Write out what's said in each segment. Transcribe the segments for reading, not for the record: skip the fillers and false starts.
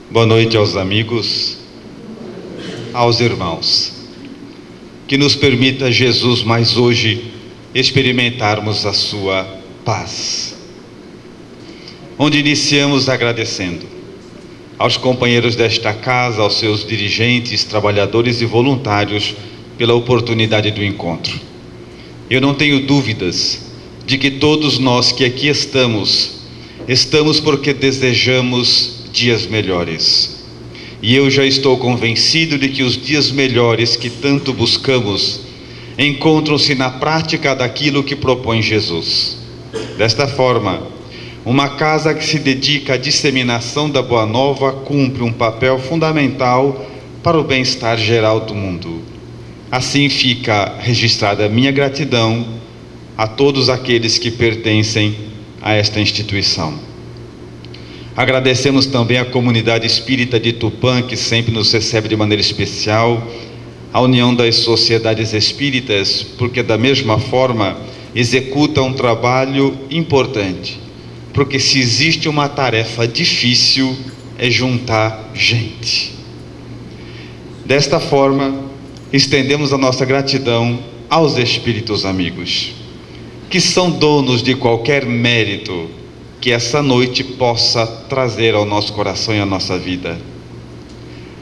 Boa noite aos amigos, aos irmãos. Que nos permita, Jesus, mais hoje experimentarmos a sua paz. Onde iniciamos agradecendo aos companheiros desta casa, aos seus dirigentes, trabalhadores e voluntários pela oportunidade do encontro. Eu não tenho dúvidas de que todos nós que aqui estamos porque desejamos dias melhores. E eu já estou convencido de que os dias melhores que tanto buscamos encontram-se na prática daquilo que propõe Jesus. Desta forma, uma casa que se dedica à disseminação da Boa Nova cumpre um papel fundamental para o bem-estar geral do mundo. Assim fica registrada a minha gratidão a todos aqueles que pertencem a esta instituição. Agradecemos também à comunidade espírita de Tupã, que sempre nos recebe de maneira especial, a União das Sociedades Espíritas, porque da mesma forma executa um trabalho importante, porque se existe uma tarefa difícil é juntar gente. Desta forma, estendemos a nossa gratidão aos espíritos amigos, que são donos de qualquer mérito que essa noite possa trazer ao nosso coração e à nossa vida.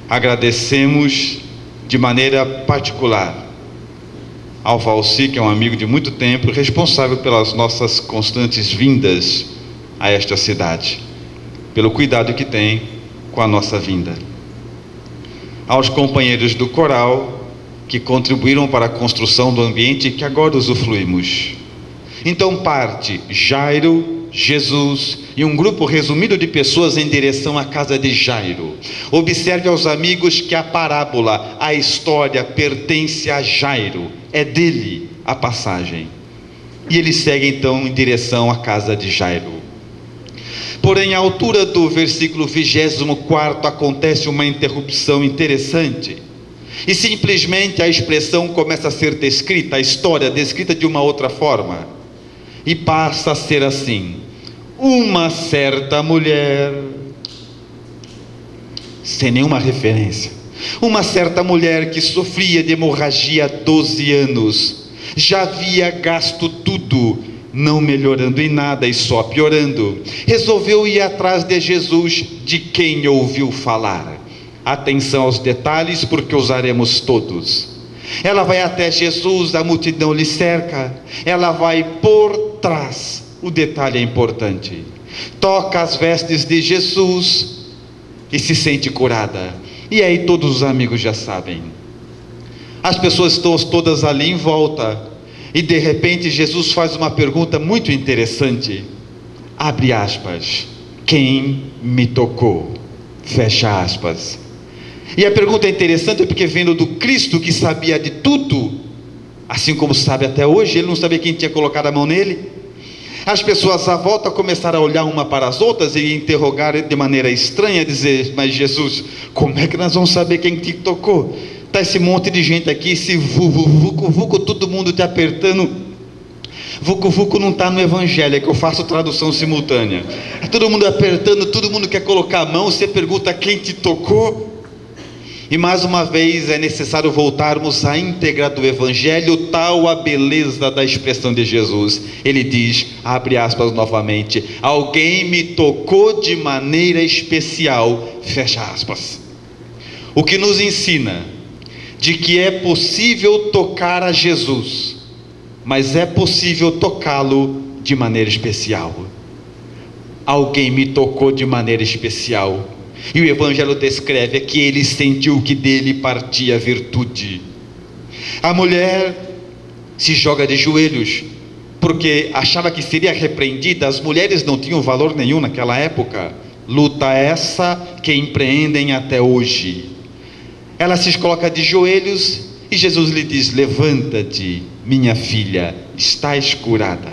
Agradecemos de maneira particular ao Valci, que é um amigo de muito tempo, responsável pelas nossas constantes vindas a esta cidade, pelo cuidado que tem com a nossa vinda. Aos companheiros do coral, que contribuíram para a construção do ambiente que agora usufruímos. Então parte Jairo, Jesus e um grupo resumido de pessoas em direção à casa de Jairo. Observe aos amigos que a parábola, a história pertence a Jairo, é dele a passagem. E eles seguem então em direção à casa de Jairo. Porém, à altura do versículo 24 acontece uma interrupção interessante. E simplesmente a expressão começa a ser descrita, a história descrita de uma outra forma. E passa a ser assim: uma certa mulher, sem nenhuma referência, uma certa mulher que sofria de hemorragia há 12 anos, já havia gasto tudo, não melhorando em nada e só piorando, resolveu ir atrás de Jesus, de quem ouviu falar. Atenção aos detalhes, porque usaremos todos. Ela vai até Jesus, a multidão lhe cerca, ela vai por trás, o detalhe é importante, toca as vestes de Jesus e se sente curada. E aí todos os amigos já sabem, as pessoas estão todas ali em volta, e de repente Jesus faz uma pergunta muito interessante, abre aspas, quem me tocou? Fecha aspas. E a pergunta é interessante porque vindo do Cristo que sabia de tudo, assim como sabe até hoje, ele não sabia quem tinha colocado a mão nele. As pessoas à volta começaram a olhar uma para as outras e interrogar de maneira estranha, dizer, mas Jesus, como é que nós vamos saber quem te tocou? Está esse monte de gente aqui, esse vucu, todo mundo te apertando. Vucu não está no evangelho, é que eu faço tradução simultânea. É todo mundo apertando, todo mundo quer colocar a mão, você pergunta quem te tocou? E mais uma vez é necessário voltarmos à íntegra do Evangelho, tal a beleza da expressão de Jesus. Ele diz, abre aspas novamente, alguém me tocou de maneira especial, fecha aspas. O que nos ensina de que é possível tocar a Jesus, mas é possível tocá-lo de maneira especial. Alguém me tocou de maneira especial. E o Evangelho descreve que ele sentiu que dele partia a virtude. A mulher se joga de joelhos, porque achava que seria repreendida. As mulheres não tinham valor nenhum naquela época. Luta essa que empreendem até hoje. Ela se coloca de joelhos e Jesus lhe diz, levanta-te, minha filha, estás curada.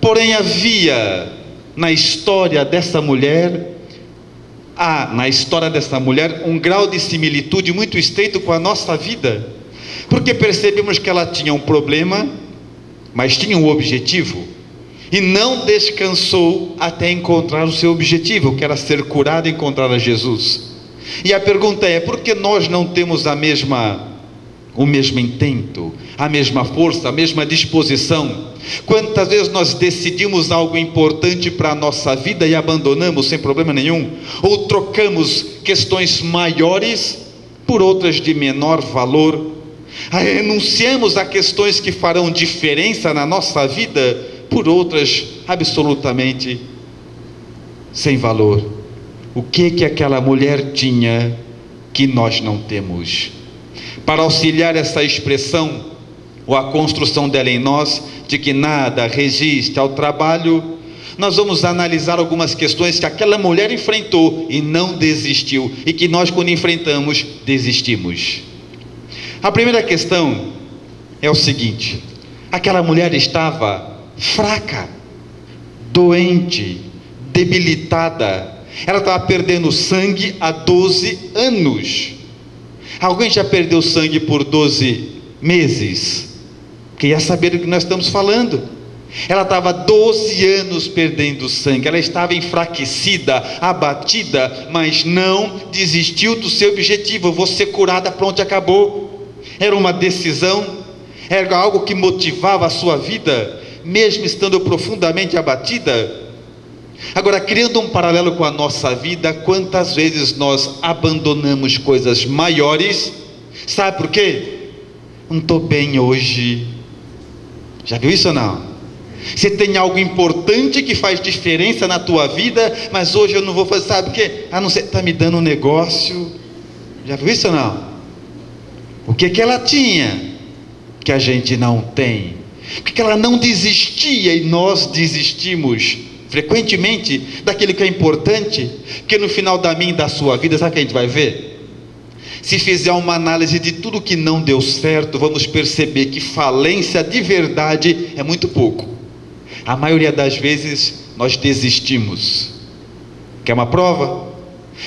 Porém havia na história dessa mulher um grau de similitude muito estreito com a nossa vida, porque percebemos que ela tinha um problema, mas tinha um objetivo. e não descansou até encontrar o seu objetivo, que era ser curado e encontrar a Jesus. E a pergunta é: por que nós não temos o mesmo intento, a mesma força, a mesma disposição? Quantas vezes nós decidimos algo importante para a nossa vida e abandonamos sem problema nenhum? Ou trocamos questões maiores por outras de menor valor? Renunciamos a questões que farão diferença na nossa vida por outras absolutamente sem valor. O que aquela mulher tinha que nós não temos? Para auxiliar essa expressão, ou a construção dela em nós, de que nada resiste ao trabalho, nós vamos analisar algumas questões que aquela mulher enfrentou e não desistiu, e que nós, quando enfrentamos, desistimos. A primeira questão é o seguinte: aquela mulher estava fraca, doente, debilitada, ela estava perdendo sangue há 12 anos. Alguém já perdeu sangue por 12 meses? Queria saber do que nós estamos falando. Ela estava 12 anos perdendo sangue, ela estava enfraquecida, abatida, mas não desistiu do seu objetivo. Vou ser curada, pronto, acabou. Era uma decisão, era algo que motivava a sua vida, mesmo estando profundamente abatida. Agora, criando um paralelo com a nossa vida, quantas vezes nós abandonamos coisas maiores? Sabe por quê? Não estou bem hoje. Já viu isso ou não? Você tem algo importante que faz diferença na tua vida, mas hoje eu não vou fazer, sabe por quê? A não ser, está me dando um negócio. Já viu isso ou não? O que ela tinha que a gente não tem? Por que ela não desistia e nós desistimos frequentemente daquilo que é importante? Porque no final da minha e da sua vida, sabe o que a gente vai ver? Se fizer uma análise de tudo que não deu certo, vamos perceber que falência de verdade é muito pouco. A maioria das vezes nós desistimos. Quer uma prova?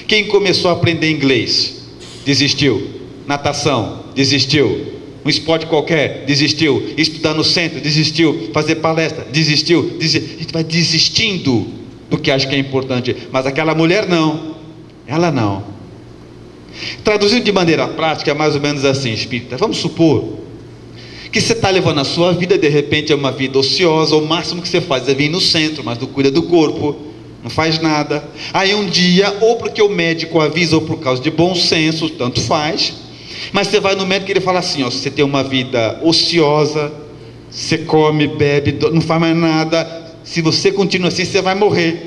Quem começou a aprender inglês desistiu. Natação, desistiu. Um esporte qualquer, desistiu. Estudar no centro, desistiu. Fazer palestra, desistiu. A gente vai desistindo do que acha que é importante. Mas aquela mulher não. Ela não. Traduzindo de maneira prática, é mais ou menos assim, espírita. Vamos supor que você está levando a sua vida, de repente é uma vida ociosa. O máximo que você faz é vir no centro, mas não cuida do corpo, não faz nada. Aí um dia, ou porque o médico avisa, ou por causa de bom senso, tanto faz, mas você vai no médico e ele fala assim: ó, você tem uma vida ociosa, você come, bebe, não faz mais nada, se você continua assim, você vai morrer.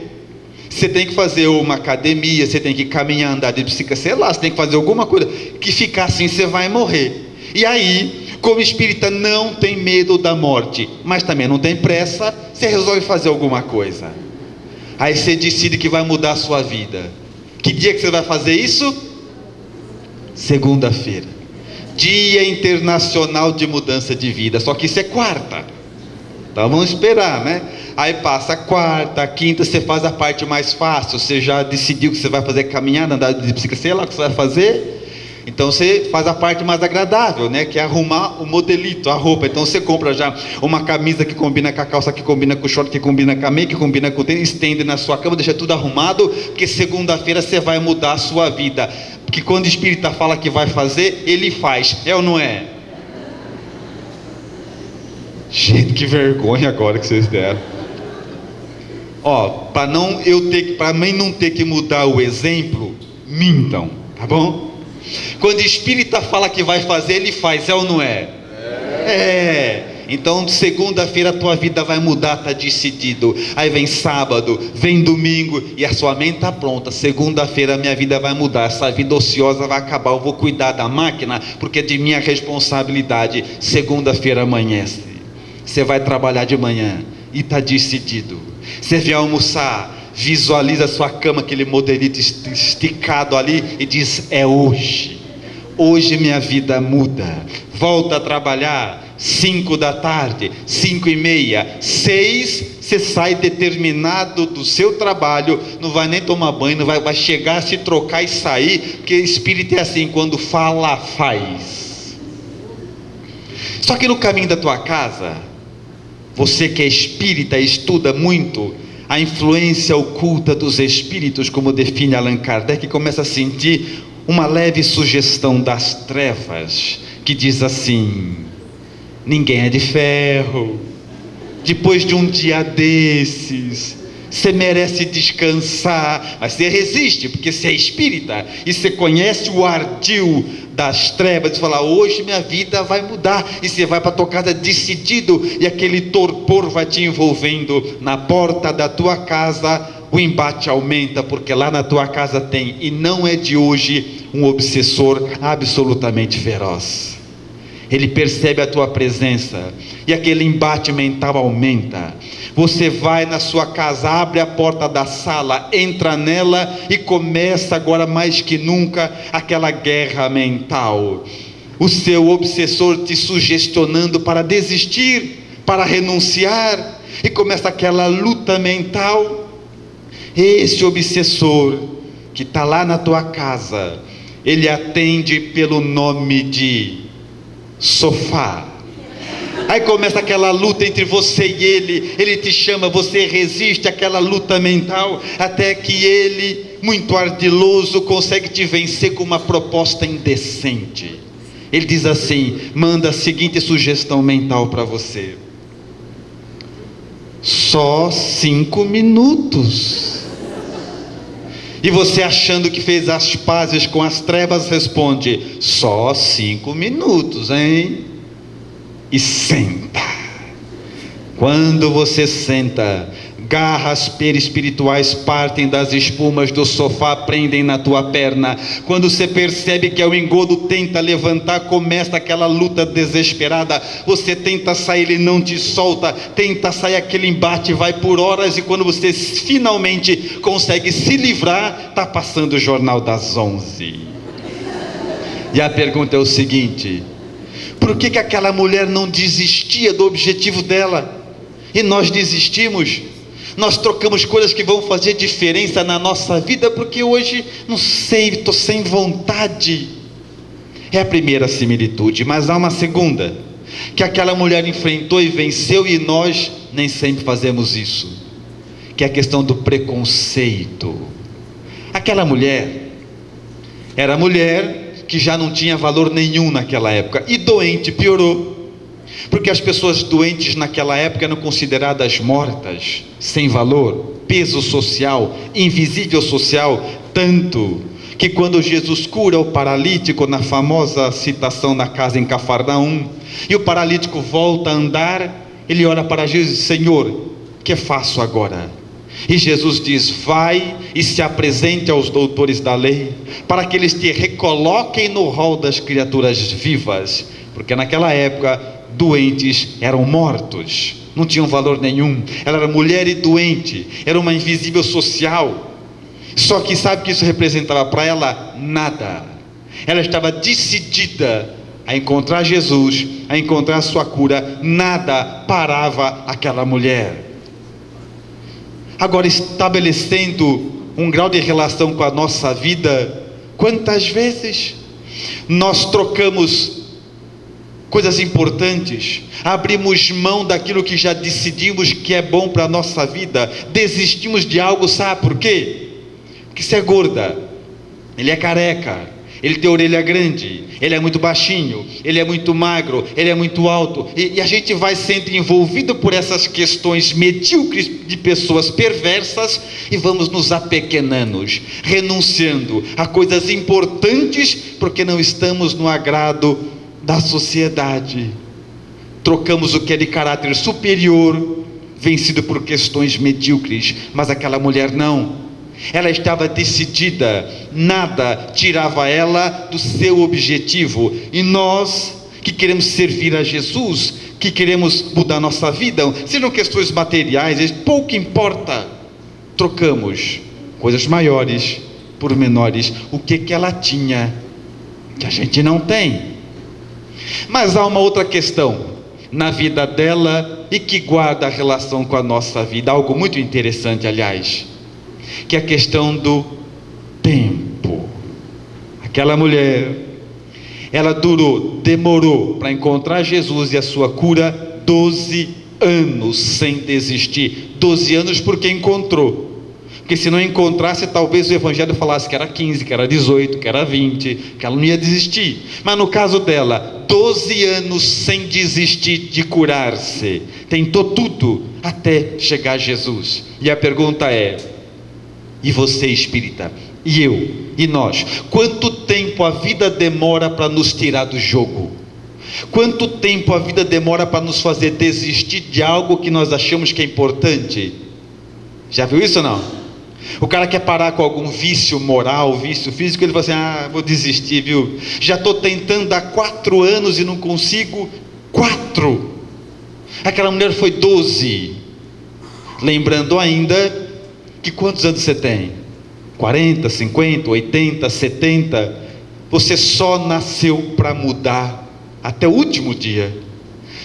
Você tem que fazer uma academia, você tem que caminhar, andar de bicicleta, sei lá, você tem que fazer alguma coisa, que ficar assim você vai morrer. E aí, como espírita, não tem medo da morte, mas também não tem pressa, você resolve fazer alguma coisa. Aí você decide que vai mudar a sua vida. Que dia que você vai fazer isso? Segunda-feira, Dia Internacional de Mudança de Vida. Só que isso é quarta, então vamos esperar, né? Aí passa a quarta, a quinta, você faz a parte mais fácil. Você já decidiu que você vai fazer caminhada, andar de bicicleta, sei lá o que você vai fazer. Então você faz a parte mais agradável, né? Que é arrumar o modelito, a roupa. Então você compra já uma camisa que combina com a calça, que combina com o short, que combina com a meia, que combina com o tênis, estende na sua cama, deixa tudo arrumado, porque segunda-feira você vai mudar a sua vida. Porque quando o espírita fala que vai fazer, ele faz. É ou não é? Gente, que vergonha agora que vocês deram. Ó, para mim não ter que mudar o exemplo, mintam, tá bom? Quando o espírita fala que vai fazer, ele faz, é ou não é? Então segunda-feira a tua vida vai mudar, tá decidido. Aí vem sábado, vem domingo, e a sua mente tá pronta. Segunda-feira a minha vida vai mudar, essa vida ociosa vai acabar, eu vou cuidar da máquina, porque é de minha responsabilidade. Segunda-feira amanhece, você vai trabalhar de manhã, e está decidido. Você vem almoçar, visualiza a sua cama, aquele modelito esticado ali, e diz: é hoje. Hoje minha vida muda. Volta a trabalhar, 5 da tarde, 5:30, 6, você sai determinado do seu trabalho, não vai nem tomar banho, não vai chegar, se trocar e sair, porque espírito é assim, quando fala, faz. Só que no caminho da tua casa, Você que é espírita, estuda muito a influência oculta dos espíritos, como define Allan Kardec, começa a sentir uma leve sugestão das trevas, que diz assim: ninguém é de ferro, depois de um dia desses, você merece descansar, mas você resiste, porque você é espírita, e você conhece o ardil das trevas, e fala: hoje minha vida vai mudar, e você vai para a tua casa decidido, e aquele torpor vai te envolvendo. Na porta da tua casa, o embate aumenta, porque lá na tua casa tem, e não é de hoje, um obsessor absolutamente feroz. Ele percebe a tua presença, e aquele embate mental aumenta. Você vai na sua casa, abre a porta da sala, entra nela, e começa agora mais que nunca aquela guerra mental. O seu obsessor te sugestionando para desistir, para renunciar, e começa aquela luta mental. Esse obsessor que está lá na tua casa, ele atende pelo nome de sofá. Aí começa aquela luta entre você e ele te chama, você resiste àquela luta mental, até que ele, muito ardiloso, consegue te vencer com uma proposta indecente. Ele diz assim, manda a seguinte sugestão mental para você: só 5 minutos. E você, achando que fez as pazes com as trevas, responde: só 5 minutos, hein? E senta. Quando você senta, garras perispirituais partem das espumas do sofá, prendem na tua perna. Quando você percebe que é o engodo, tenta levantar, começa aquela luta desesperada. Você tenta sair, ele não te solta, tenta sair, aquele embate vai por horas, e quando você finalmente consegue se livrar, está passando o Jornal das 11. E a pergunta é o seguinte: por que aquela mulher não desistia do objetivo dela? E nós desistimos. Nós trocamos coisas que vão fazer diferença na nossa vida, porque hoje, não sei, estou sem vontade. É a primeira similitude, mas há uma segunda, que aquela mulher enfrentou e venceu, e nós nem sempre fazemos isso, que é a questão do preconceito. Aquela mulher era mulher que já não tinha valor nenhum naquela época, e doente, piorou. Porque as pessoas doentes naquela época eram consideradas mortas, sem valor, peso social, invisível social, tanto que quando Jesus cura o paralítico, na famosa citação na casa em Cafarnaum, e o paralítico volta a andar, ele olha para Jesus e diz: Senhor, o que faço agora? E Jesus diz: vai e se apresente aos doutores da lei, para que eles te recoloquem no rol das criaturas vivas, porque naquela época doentes eram mortos, não tinham valor nenhum. Ela era mulher e doente, era uma invisível social. Só que sabe o que isso representava para ela? Nada. Ela estava decidida a encontrar Jesus, a encontrar a sua cura. Nada parava aquela mulher. Agora, estabelecendo um grau de relação com a nossa vida, quantas vezes nós trocamos coisas importantes, abrimos mão daquilo que já decidimos que é bom para a nossa vida, desistimos de algo, sabe por quê? Porque você é gorda, ele é careca, ele tem orelha grande, ele é muito baixinho, ele é muito magro, ele é muito alto, e a gente vai sendo envolvido por essas questões medíocres de pessoas perversas, e vamos nos apequenando, renunciando a coisas importantes, porque não estamos no agrado da sociedade. Trocamos o que é de caráter superior, vencido por questões medíocres. Mas aquela mulher não, ela estava decidida, nada tirava ela do seu objetivo. E nós que queremos servir a Jesus, que queremos mudar nossa vida, sejam questões materiais, pouco importa, trocamos coisas maiores por menores. O que ela tinha que a gente não tem? Mas há uma outra questão na vida dela, e que guarda a relação com a nossa vida, algo muito interessante, aliás, que é a questão do tempo. Aquela mulher, ela demorou para encontrar Jesus e a sua cura 12 anos sem desistir. 12 anos porque encontrou. Porque se não encontrasse, talvez o Evangelho falasse que era 15, que era 18, que era 20, que ela não ia desistir. Mas no caso dela, 12 anos sem desistir de curar-se. Tentou tudo até chegar a Jesus. E a pergunta é: e você, espírita? E eu? E nós? Quanto tempo a vida demora para nos tirar do jogo? Quanto tempo a vida demora para nos fazer desistir de algo que nós achamos que é importante? Já viu isso ou não? O cara quer parar com algum vício moral, vício físico, ele fala assim: vou desistir, viu? Já estou tentando há 4 anos e não consigo. 4. Aquela mulher foi 12. Lembrando ainda que quantos anos você tem? 40, 50, 80, 70. Você só nasceu para mudar até o último dia.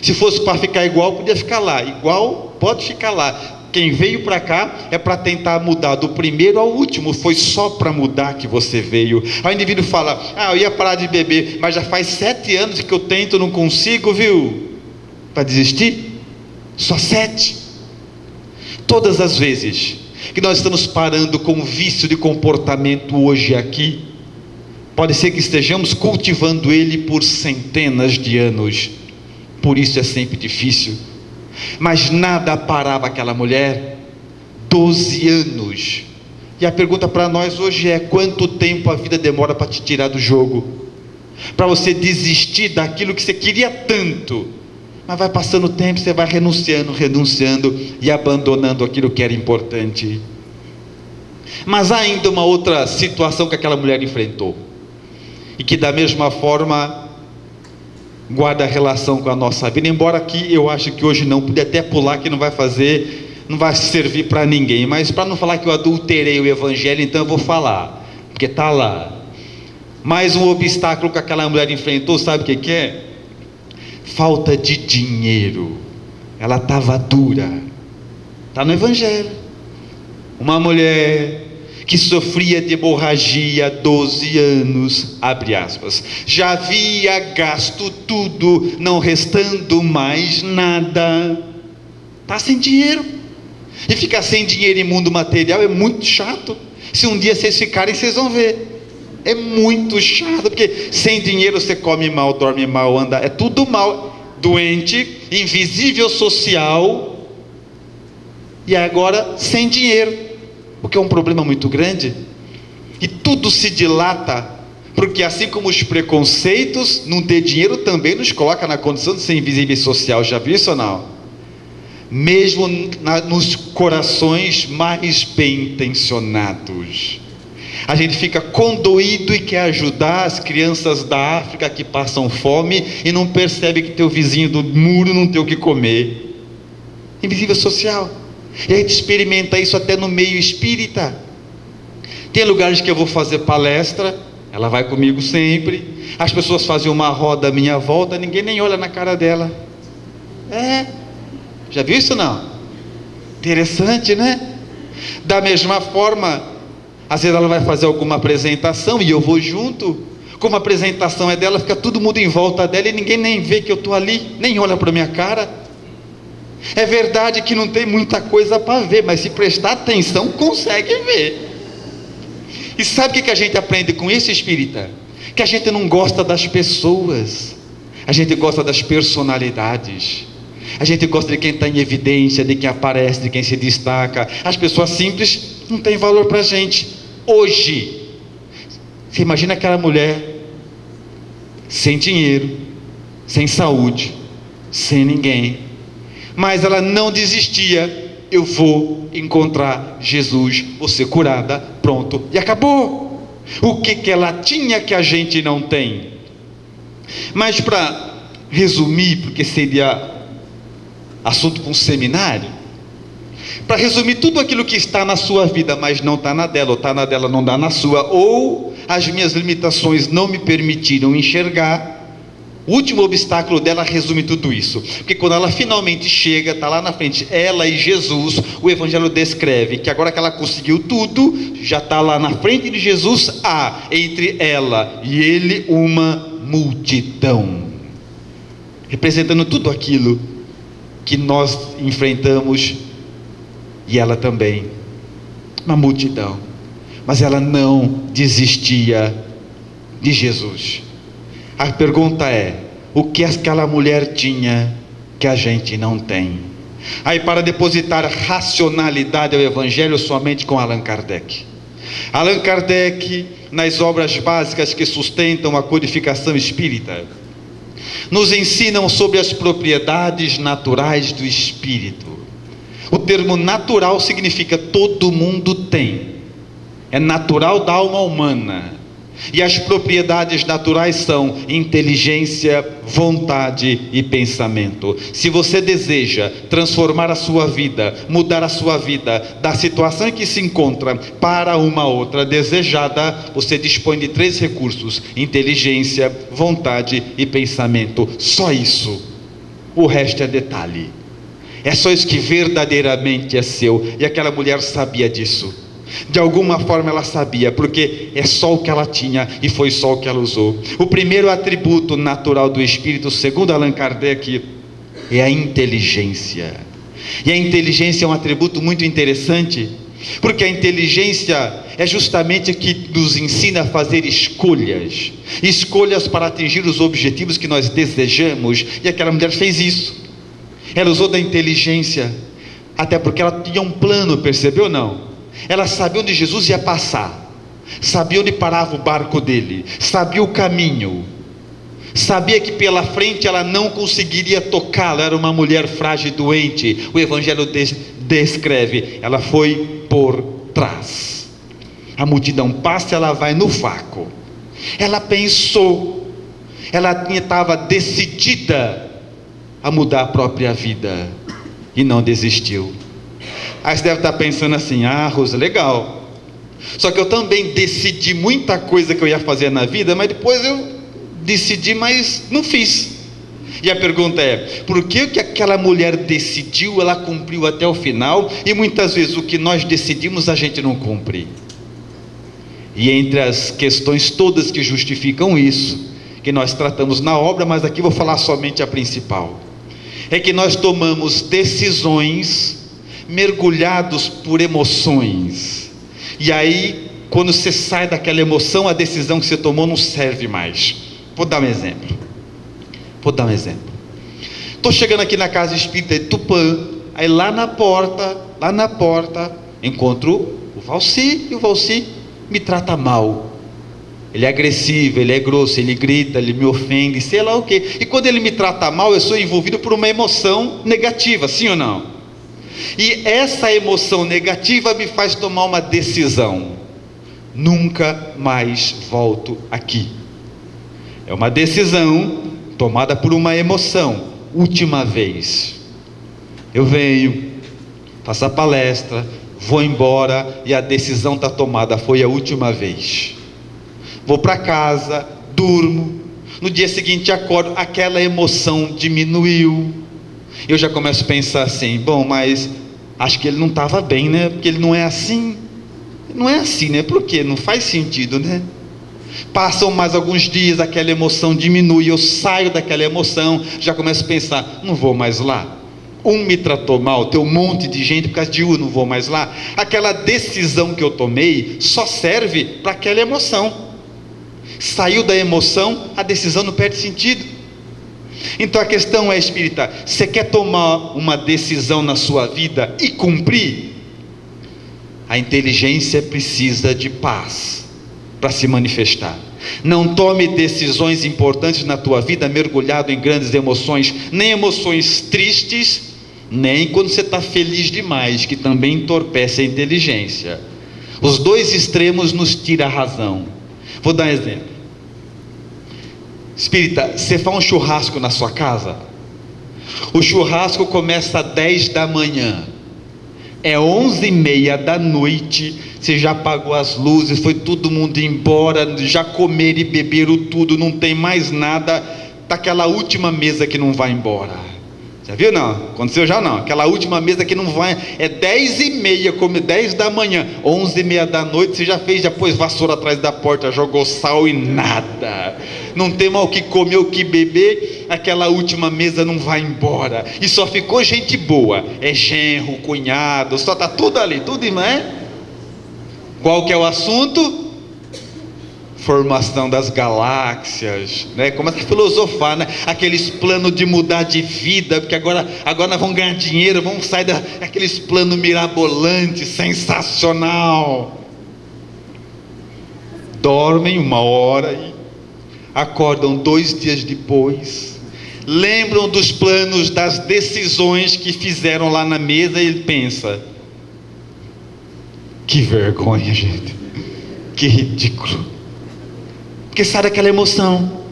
Se fosse para ficar igual, podia ficar lá. Igual, pode ficar lá. Quem veio para cá é para tentar mudar do primeiro ao último. Foi só para mudar que você veio. Aí o indivíduo fala: eu ia parar de beber, mas já faz 7 anos que eu tento, não consigo, viu? Para desistir? Só 7. Todas as vezes que nós estamos parando com vício de comportamento hoje aqui, pode ser que estejamos cultivando ele por centenas de anos. Por isso é sempre difícil. Mas nada parava aquela mulher. 12 anos. E a pergunta para nós hoje é: quanto tempo a vida demora para te tirar do jogo? Para você desistir daquilo que você queria tanto. Mas vai passando o tempo, você vai renunciando e abandonando aquilo que era importante. Mas há ainda uma outra situação que aquela mulher enfrentou, e que da mesma forma guarda relação com a nossa vida, embora aqui eu acho que hoje não, podia até pular, que não vai servir para ninguém, mas para não falar que eu adulterei o Evangelho, então eu vou falar, porque está lá. Mais um obstáculo que aquela mulher enfrentou, sabe o que é? Falta de dinheiro. Ela estava dura. Está no Evangelho. Uma mulher que sofria de hemorragia há 12 anos, abre aspas, já havia gasto tudo, não restando mais nada. Está sem dinheiro. E ficar sem dinheiro em mundo material é muito chato. Se um dia vocês ficarem, vocês vão ver. É muito chato, porque sem dinheiro você come mal, dorme mal, anda, é tudo mal. Doente, invisível social, e agora sem dinheiro. Porque é um problema muito grande, e tudo se dilata, porque assim como os preconceitos, não ter dinheiro também nos coloca na condição de ser invisível social. Já viu isso ou não? Mesmo nos corações mais bem intencionados, a gente fica condoído e quer ajudar as crianças da África que passam fome e não percebe que teu vizinho do muro não tem o que comer. Invisível social. E a gente experimenta isso até no meio espírita. Tem lugares que eu vou fazer palestra, ela vai comigo sempre, as pessoas fazem uma roda à minha volta, ninguém nem olha na cara dela. Já viu isso não? Interessante, né? Da mesma forma, às vezes ela vai fazer alguma apresentação e eu vou junto. Como a apresentação é dela, fica todo mundo em volta dela e ninguém nem vê que eu estou ali, nem olha para a minha cara. É verdade que não tem muita coisa para ver, mas se prestar atenção, consegue ver. E sabe o que a gente aprende com isso, espírita? Que a gente não gosta das pessoas, a gente gosta das personalidades. A gente gosta de quem está em evidência, de quem aparece, de quem se destaca. As pessoas simples não têm valor para a gente. Hoje, você imagina aquela mulher sem dinheiro, sem saúde, sem ninguém, mas ela não desistia. Eu vou encontrar Jesus, vou ser curada, pronto, e acabou. O que ela tinha que a gente não tem? Mas para resumir, porque seria assunto para um seminário, para resumir tudo aquilo que está na sua vida, mas não está na dela, ou está na dela, não dá na sua, ou as minhas limitações não me permitiram enxergar. O último obstáculo dela resume tudo isso, porque quando ela finalmente chega, está lá na frente, ela e Jesus, o Evangelho descreve que agora que ela conseguiu tudo, já está lá na frente de Jesus, há entre ela e ele uma multidão, representando tudo aquilo que nós enfrentamos, e ela também, uma multidão, mas ela não desistia de Jesus. A pergunta é: o que aquela mulher tinha que a gente não tem? Aí, para depositar racionalidade ao Evangelho somente com Allan Kardec. Allan Kardec, nas obras básicas que sustentam a codificação espírita, nos ensinam sobre as propriedades naturais do espírito. O termo natural significa todo mundo tem, é natural da alma humana. E as propriedades naturais são inteligência, vontade e pensamento. Se você deseja transformar a sua vida, mudar a sua vida da situação em que se encontra para uma outra desejada, você dispõe de 3 recursos: inteligência, vontade e pensamento. Só isso. O resto é detalhe. É só isso que verdadeiramente é seu. E aquela mulher sabia disso. De alguma forma ela sabia, porque é só o que ela tinha e foi só o que ela usou. O primeiro atributo natural do espírito, segundo Allan Kardec, é a inteligência. E a inteligência é um atributo muito interessante, porque a inteligência é justamente o que nos ensina a fazer escolhas para atingir os objetivos que nós desejamos. E aquela mulher fez isso. Ela usou da inteligência, até porque ela tinha um plano, percebeu ou não? Ela sabia onde Jesus ia passar, sabia onde parava o barco dele, sabia o caminho, sabia que pela frente ela não conseguiria tocá-lo. Era uma mulher frágil e doente. O Evangelho descreve, ela foi por trás. A multidão passa, ela vai no vácuo. Ela pensou, ela estava decidida a mudar a própria vida e não desistiu. Aí você deve estar pensando assim: ah, Rosa, legal, só que eu também decidi muita coisa que eu ia fazer na vida, mas depois eu decidi, mas não fiz. E a pergunta é: por que o que aquela mulher decidiu, ela cumpriu até o final, e muitas vezes o que nós decidimos a gente não cumpre? E entre as questões todas que justificam isso, que nós tratamos na obra, mas aqui vou falar somente a principal, é que nós tomamos decisões mergulhados por emoções, e aí quando você sai daquela emoção, a decisão que você tomou não serve mais. Vou dar um exemplo. Estou chegando aqui na casa espírita de Tupã, aí lá na porta, encontro o Valci, e o Valci me trata mal. Ele é agressivo, ele é grosso, ele grita, ele me ofende, sei lá o que. E quando ele me trata mal, eu sou envolvido por uma emoção negativa, sim ou não? E essa emoção negativa me faz tomar uma decisão: nunca mais volto aqui. É uma decisão tomada por uma emoção. Última vez. Eu venho, faço a palestra, vou embora e a decisão está tomada, foi a última vez. Vou para casa, durmo, no dia seguinte acordo, aquela emoção diminuiu. Eu já começo a pensar assim: bom, mas acho que ele não estava bem, né? Porque ele não é assim. Não é assim, né? Por quê? Não faz sentido, né? Passam mais alguns dias, aquela emoção diminui, eu saio daquela emoção, já começo a pensar: não vou mais lá. Um me tratou mal, tem um monte de gente por causa de não vou mais lá. Aquela decisão que eu tomei só serve para aquela emoção. Saiu da emoção, a decisão não perde sentido. Então a questão é, espírita, você quer tomar uma decisão na sua vida e cumprir? A inteligência precisa de paz para se manifestar. Não tome decisões importantes na tua vida mergulhado em grandes emoções, nem emoções tristes, nem quando você está feliz demais, que também entorpece a inteligência. Os dois extremos nos tiram a razão. Vou dar um exemplo. Espírita, você faz um churrasco na sua casa, o churrasco começa às 10 da manhã, é 11h30 da noite, você já apagou as luzes, foi todo mundo embora, já comeram e beberam tudo, não tem mais nada, está aquela última mesa que não vai embora. Já viu? Não, aconteceu já não. Aquela última mesa que não vai, é 10h30, come 10 da manhã, 11h30 da noite, você já fez, já pôs vassoura atrás da porta, jogou sal e nada. Não tem mal o que comer, o que beber, aquela última mesa não vai embora. E só ficou gente boa, é genro, cunhado, só tá tudo ali, tudo, não é? Qual que é o assunto? Formação das galáxias, né? Começa a filosofar, né? Aqueles planos de mudar de vida, porque agora nós vamos ganhar dinheiro, vamos sair daqueles planos mirabolantes, sensacional. Dormem 1 hora e acordam 2 dias depois, lembram dos planos, das decisões que fizeram lá na mesa, e ele pensa: que vergonha, gente, que ridículo. Porque sai daquela emoção,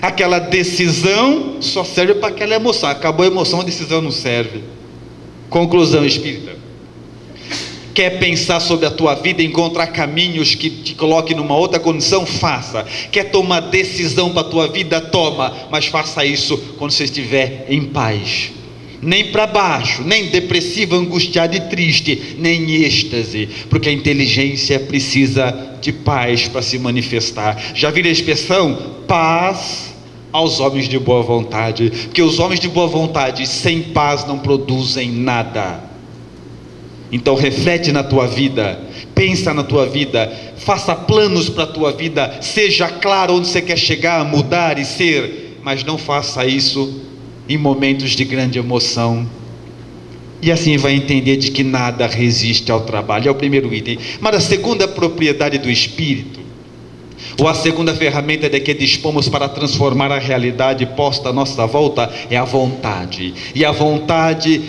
aquela decisão só serve para aquela emoção, acabou a emoção, a decisão não serve. Conclusão espírita: quer pensar sobre a tua vida, encontrar caminhos que te coloquem numa outra condição? Faça. Quer tomar decisão para a tua vida? Toma, mas faça isso quando você estiver em paz, nem para baixo, nem depressivo, angustiado e triste, nem em êxtase, porque a inteligência precisa de paz para se manifestar. Já viram a expressão? Paz aos homens de boa vontade, porque os homens de boa vontade sem paz não produzem nada. Então reflete na tua vida, pensa na tua vida, faça planos para a tua vida, seja claro onde você quer chegar, mudar e ser, mas não faça isso em momentos de grande emoção, e assim vai entender de que nada resiste ao trabalho. É o primeiro item. Mas a segunda propriedade do Espírito, ou a segunda ferramenta de que dispomos para transformar a realidade posta à nossa volta, é a vontade. E a vontade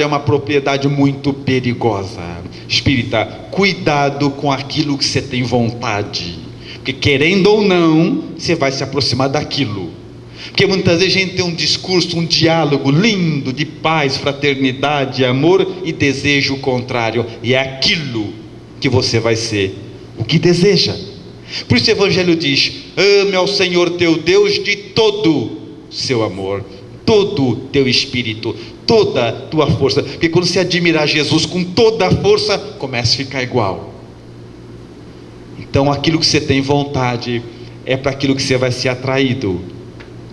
é uma propriedade muito perigosa. Espírita, cuidado com aquilo que você tem vontade, porque querendo ou não, você vai se aproximar daquilo. Porque muitas vezes a gente tem um discurso, um diálogo lindo de paz, fraternidade, amor, e desejo o contrário, e é aquilo que você vai ser, o que deseja. Por isso o Evangelho diz: ame ao Senhor teu Deus de todo seu amor, todo teu espírito, toda tua força. Porque quando você admirar Jesus com toda a força, começa a ficar igual. Então aquilo que você tem vontade é para aquilo que você vai ser atraído.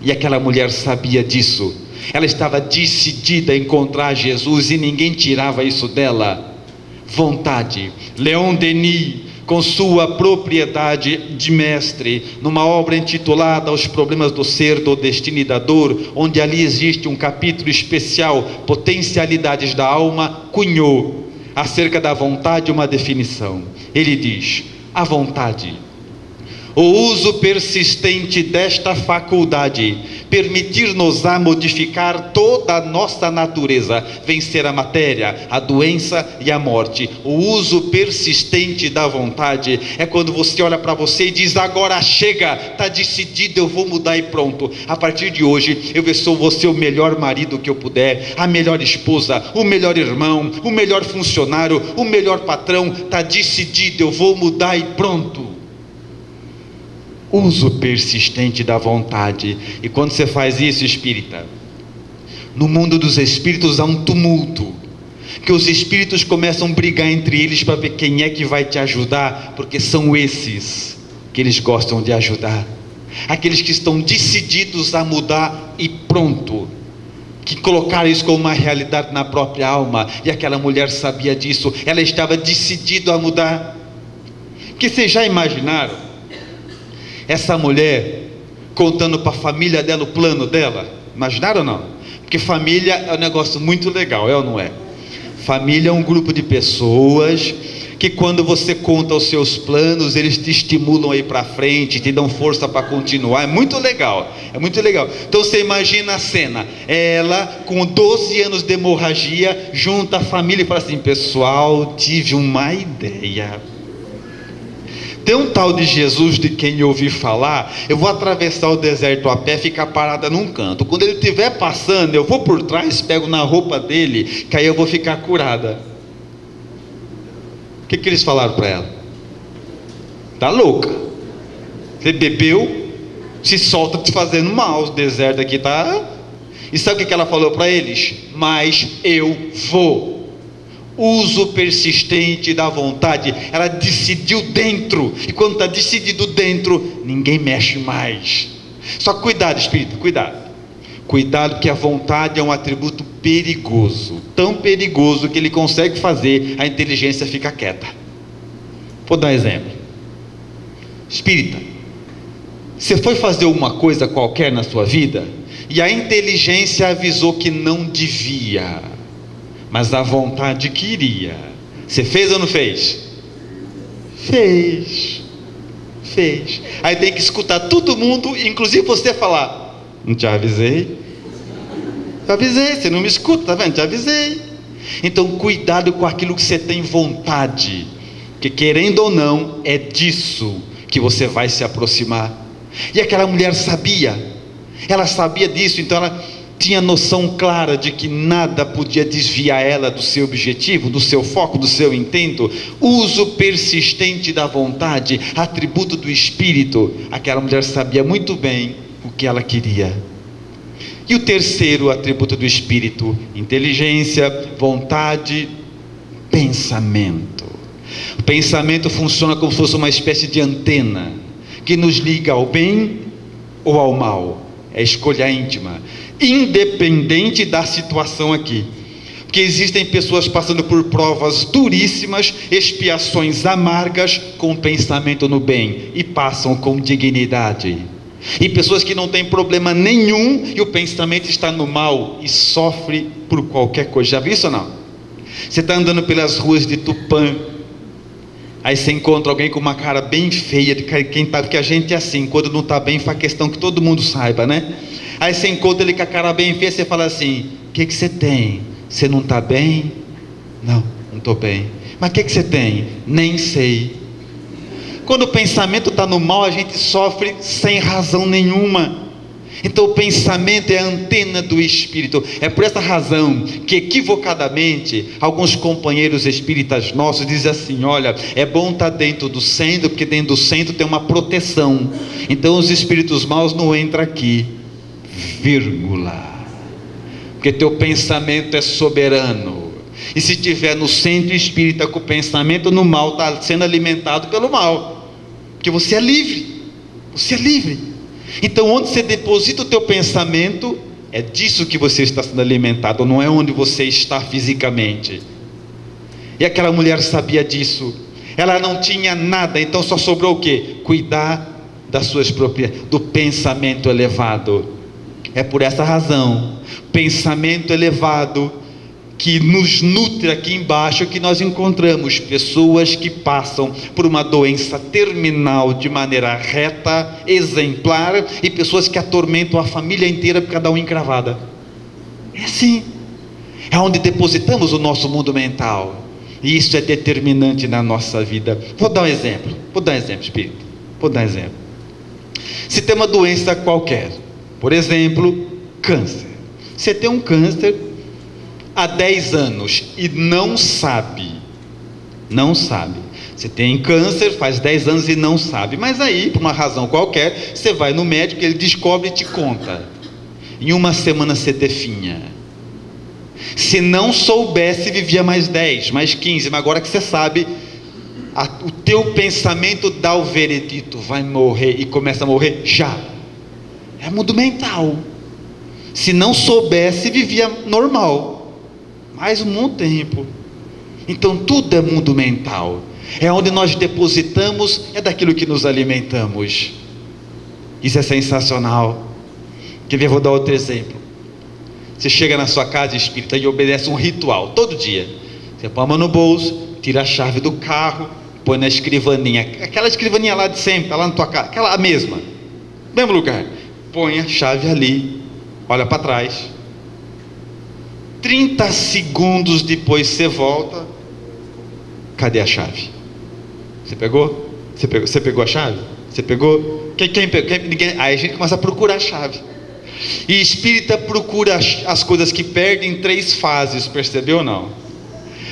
E aquela mulher sabia disso, ela estava decidida a encontrar Jesus e ninguém tirava isso dela. Vontade. Leon Denis, com sua propriedade de mestre, numa obra intitulada Os Problemas do Ser, do Destino e da Dor, onde ali existe um capítulo especial, Potencialidades da Alma, cunhou acerca da vontade uma definição. Ele diz: a vontade, o uso persistente desta faculdade, permitir-nos-á modificar toda a nossa natureza, vencer a matéria, a doença e a morte. O uso persistente da vontade é quando você olha para você e diz: agora chega, está decidido, eu vou mudar e pronto. A partir de hoje eu vou ser o melhor marido que eu puder, a melhor esposa, o melhor irmão, o melhor funcionário, o melhor patrão. Está decidido, eu vou mudar e pronto. Uso persistente da vontade. E quando você faz isso, espírita, no mundo dos espíritos há um tumulto, que os espíritos começam a brigar entre eles para ver quem é que vai te ajudar, porque são esses que eles gostam de ajudar, aqueles que estão decididos a mudar e pronto, que colocaram isso como uma realidade na própria alma. E aquela mulher sabia disso, ela estava decidida a mudar. Porque vocês já imaginaram essa mulher contando para a família dela o plano dela? Imaginaram ou não? Porque família é um negócio muito legal, é ou não é? Família é um grupo de pessoas que quando você conta os seus planos, eles te estimulam a ir para frente, te dão força para continuar. É muito legal, é muito legal. Então você imagina a cena, ela com 12 anos de hemorragia, junta a família e fala assim: pessoal, tive uma ideia. Tem um tal de Jesus de quem eu ouvi falar, eu vou atravessar o deserto a pé, ficar parada num canto. Quando ele estiver passando, eu vou por trás, pego na roupa dele, que aí eu vou ficar curada. O que eles falaram para ela? Tá louca? Você bebeu, se solta te fazendo mal, o deserto aqui tá... E sabe o que ela falou para eles? Mas eu vou. Uso persistente da vontade. Ela decidiu dentro, e quando está decidido dentro, ninguém mexe mais. Só cuidado, espírito, cuidado, porque a vontade é um atributo perigoso, tão perigoso que ele consegue fazer a inteligência ficar quieta. Vou dar um exemplo. Espírita, você foi fazer uma coisa qualquer na sua vida e a inteligência avisou que não devia, mas a vontade queria. Você fez ou não fez? Fez. Aí tem que escutar todo mundo, inclusive você falar: não te avisei? Te avisei, você não me escuta, tá vendo? Te avisei. Então cuidado com aquilo que você tem vontade, porque querendo ou não, é disso que você vai se aproximar. E aquela mulher sabia, ela sabia disso, então ela tinha noção clara de que nada podia desviar ela do seu objetivo, do seu foco, do seu intento. Uso persistente da vontade, atributo do espírito. Aquela mulher sabia muito bem o que ela queria. E o terceiro atributo do espírito: inteligência, vontade, pensamento. O pensamento funciona como se fosse uma espécie de antena que nos liga ao bem ou ao mal. É escolha íntima, independente da situação aqui, porque existem pessoas passando por provas duríssimas, expiações amargas, com pensamento no bem, e passam com dignidade. E pessoas que não têm problema nenhum e o pensamento está no mal e sofre por qualquer coisa. Já viu isso ou não? Você está andando pelas ruas de Tupã, aí você encontra alguém com uma cara bem feia, porque a gente é assim, quando não está bem faz questão que todo mundo saiba, né? Aí você encontra ele com a cara bem feia, você fala assim: o que você tem? Você não está bem? Não estou bem. Mas o que você tem? Nem sei. Quando o pensamento está no mal, a gente sofre sem razão nenhuma. Então o pensamento é a antena do espírito. É por essa razão que equivocadamente alguns companheiros espíritas nossos dizem assim: olha, é bom estar dentro do centro, porque dentro do centro tem uma proteção, então os espíritos maus não entram aqui, vírgula, porque teu pensamento é soberano. E se estiver no centro espírita com o pensamento no mal, está sendo alimentado pelo mal, porque você é livre. Então onde você deposita o teu pensamento, é disso que você está sendo alimentado, não é onde você está fisicamente. E aquela mulher sabia disso. Ela não tinha nada, então só sobrou o quê? Cuidar das suas propriedades, do pensamento elevado. É por essa razão, pensamento elevado, que nos nutre aqui embaixo, que nós encontramos pessoas que passam por uma doença terminal de maneira reta, exemplar, e pessoas que atormentam a família inteira por cada uma encravada. É assim, é onde depositamos o nosso mundo mental, e isso é determinante na nossa vida. Vou dar um exemplo, espírito, Se tem uma doença qualquer, por exemplo, câncer. Você tem um câncer há 10 anos e não sabe. Você tem câncer faz 10 anos e não sabe, mas aí, por uma razão qualquer, você vai no médico, ele descobre e te conta. Em uma semana você definha. Se não soubesse, vivia mais 10, mais 15, mas agora que você sabe, o teu pensamento dá o veredito: vai morrer, e começa a morrer já. É mundo mental. Se não soubesse, vivia normal, mais um tempo. Então tudo é mundo mental, é onde nós depositamos, é daquilo que nos alimentamos. Isso é sensacional. Quer ver? Vou dar outro exemplo. Você chega na sua casa espírita e obedece um ritual todo dia. Você põe a mão no bolso, tira a chave do carro, põe na escrivaninha, aquela escrivaninha lá de sempre, tá lá na tua casa, aquela mesma, mesmo lugar, põe a chave ali, olha para trás. 30 segundos depois você volta, cadê a chave? Você pegou? Você pegou a chave? Você pegou? Quem pegou? Ninguém. Aí a gente começa a procurar a chave. E espírita procura as coisas que perde em 3 fases, percebeu ou não?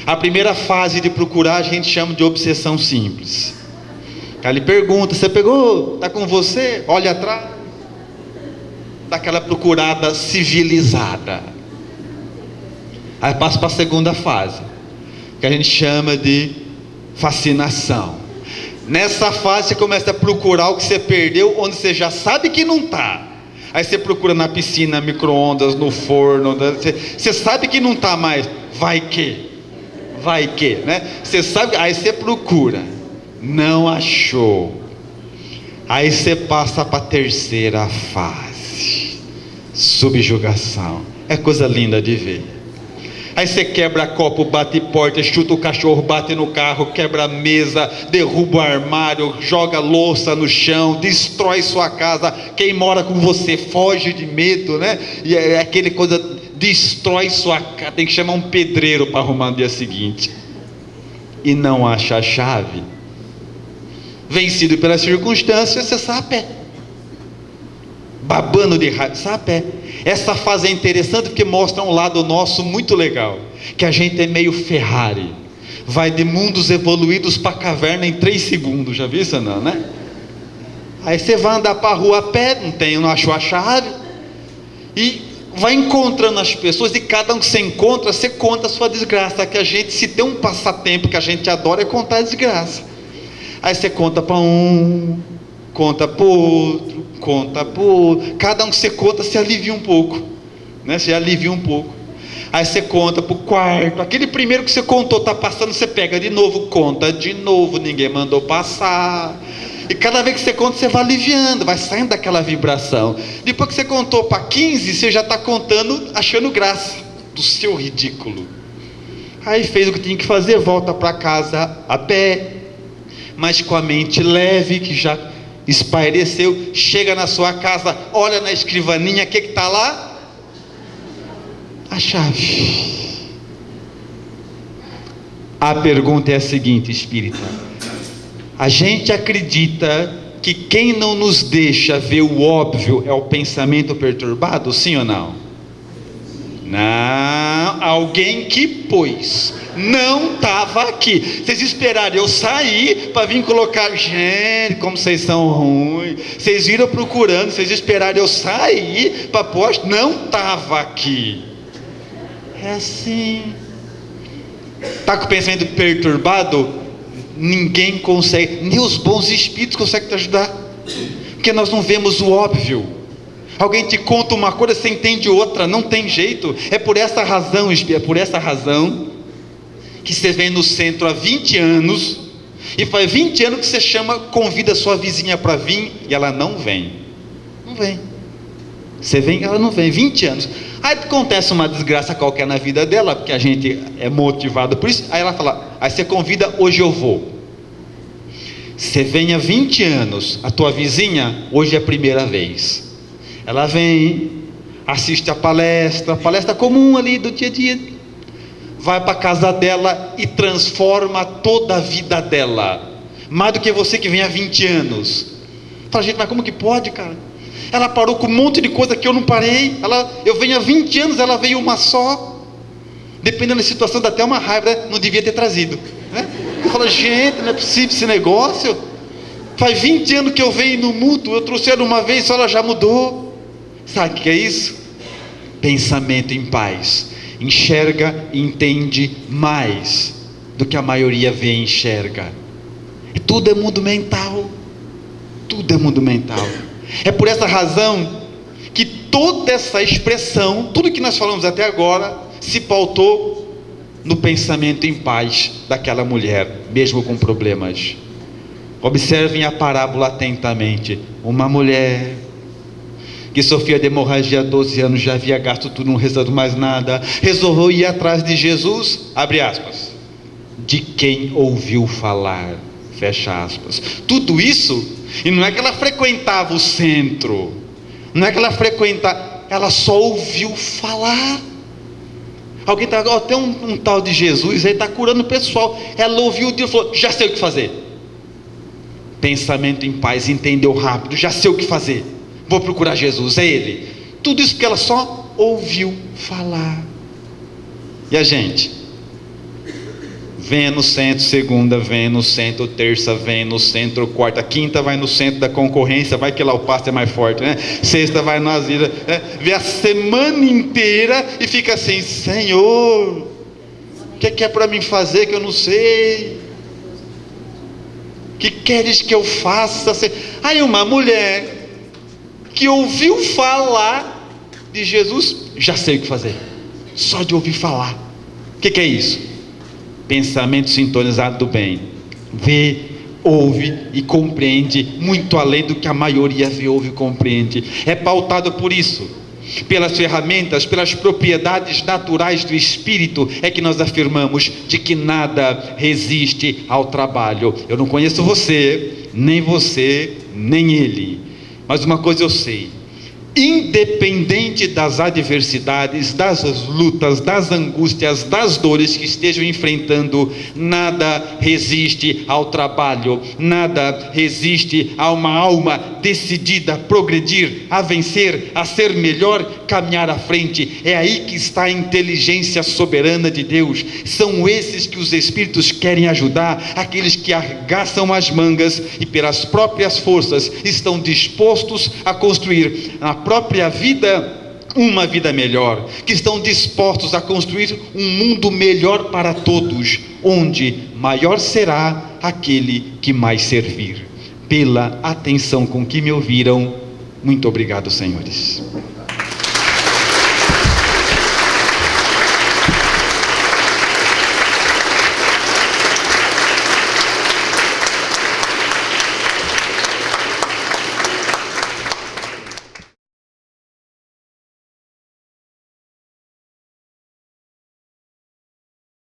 A primeira fase de procurar a gente chama de obsessão simples. Aí ele pergunta: você pegou? Está com você? Olha atrás. daquela procurada civilizada. Aí passa para a segunda fase, que a gente chama de fascinação. Nessa fase você começa a procurar o que você perdeu, onde você já sabe que não está. Aí você procura na piscina, micro-ondas, no forno, você sabe que não está mais, vai que, né? Você sabe, aí você procura, não achou. Aí você passa para a terceira fase, subjugação. É coisa linda de ver. Aí você quebra copo, bate porta, chuta o cachorro, bate no carro, quebra a mesa, derruba o armário, joga louça no chão, destrói sua casa. Quem mora com você foge de medo, né? E é aquele coisa, destrói sua casa. Tem que chamar um pedreiro para arrumar no dia seguinte. E não acha a chave. Vencido pelas circunstâncias, você sai a pé. Babando de raiva, sai a pé. Essa fase é interessante porque mostra um lado nosso muito legal, que a gente é meio Ferrari, vai de mundos evoluídos para a caverna em 3 segundos, já viu isso não, né? Aí você vai andar para a rua a pé, não achou a chave, e vai encontrando as pessoas, e cada um que você encontra, você conta a sua desgraça, que a gente, se tem um passatempo que a gente adora, é contar a desgraça. Aí você conta para um, conta para o outro, conta para o outro. Cada um que você conta, se alivia um pouco, né? Você alivia um pouco. Aí você conta para o quarto. Aquele primeiro que você contou está passando, você pega de novo, conta de novo. Ninguém mandou passar. E cada vez que você conta, você vai aliviando, vai saindo daquela vibração. Depois que você contou para 15, você já está contando, achando graça do seu ridículo. Aí fez o que tinha que fazer, volta para casa a pé, mas com a mente leve, que já espaireceu. Chega na sua casa, olha na escrivaninha, o que está lá? A chave. A pergunta é a seguinte, espírita: a gente acredita que quem não nos deixa ver o óbvio é o pensamento perturbado, sim ou não? Não, alguém que pôs, não estava aqui. Vocês esperaram eu sair para vir colocar, gente, como vocês são ruins. Vocês viram procurando, vocês esperaram eu sair para pôr, não estava aqui. É assim. Está com o pensamento perturbado? Ninguém consegue, nem os bons espíritos conseguem te ajudar, porque nós não vemos o óbvio. Alguém te conta uma coisa, você entende outra, não tem jeito. É por essa razão, que você vem no centro há 20 anos, e faz 20 anos que você convida a sua vizinha para vir, e ela não vem. Não vem. Você vem, ela não vem, 20 anos. Aí acontece uma desgraça qualquer na vida dela, porque a gente é motivado por isso. Aí ela fala, aí você convida, hoje eu vou. Você vem há 20 anos, a tua vizinha, hoje é a primeira vez. Ela vem, assiste a palestra comum ali do dia a dia, vai para a casa dela e transforma toda a vida dela, mais do que você que vem há 20 anos. Fala, gente, mas como que pode, cara? Ela parou com um monte de coisa que eu não parei. Eu venho há 20 anos, ela veio uma só. Dependendo da situação, dá até uma raiva, né? Não devia ter trazido, né? Eu falo, gente, não é possível esse negócio. Faz 20 anos que eu venho no mútuo, eu trouxe ela uma vez, só ela já mudou. Sabe o que é isso? Pensamento em paz. Enxerga e entende mais do que a maioria vê e enxerga. E tudo é mundo mental. Tudo é mundo mental. É por essa razão que toda essa expressão, tudo que nós falamos até agora, se pautou no pensamento em paz daquela mulher, mesmo com problemas. Observem a parábola atentamente. Uma mulher que sofria de hemorragia há 12 anos, já havia gasto tudo, não rezando mais nada, resolveu ir atrás de Jesus, abre aspas, de quem ouviu falar, fecha aspas. Tudo isso, e não é que ela frequentava o centro, não é que ela ela só ouviu falar. Alguém está, tem um tal de Jesus aí, está curando o pessoal. Ela ouviu e falou, já sei o que fazer. Pensamento em paz, entendeu rápido, já sei o que fazer. Vou procurar Jesus, é Ele. Tudo isso porque ela só ouviu falar. E a gente? Venha no centro, segunda, venha no centro, terça, venha no centro, quarta, quinta vai no centro da concorrência, vai que lá o pasto é mais forte, né? Sexta vai no asilo, né? Vê a semana inteira e fica assim: Senhor, o que é para mim fazer que eu não sei? O que queres que eu faça? Aí uma mulher que ouviu falar de Jesus, já sei o que fazer, só de ouvir falar. O que é isso? Pensamento sintonizado do bem. Vê, ouve e compreende muito além do que a maioria vê, ouve e compreende. É pautado por isso, pelas ferramentas, pelas propriedades naturais do Espírito, é que nós afirmamos de que nada resiste ao trabalho. Eu não conheço você, nem ele, mas uma coisa eu sei: independente das adversidades, das lutas, das angústias, das dores que estejam enfrentando, nada resiste ao trabalho, nada resiste a uma alma decidida a progredir, a vencer, a ser melhor, caminhar à frente. É aí que está a inteligência soberana de Deus. São esses que os Espíritos querem ajudar, aqueles que arregaçam as mangas e pelas próprias forças estão dispostos a construir na própria vida uma vida melhor, que estão dispostos a construir um mundo melhor para todos, onde maior será aquele que mais servir. Pela atenção com que me ouviram, muito obrigado, senhores.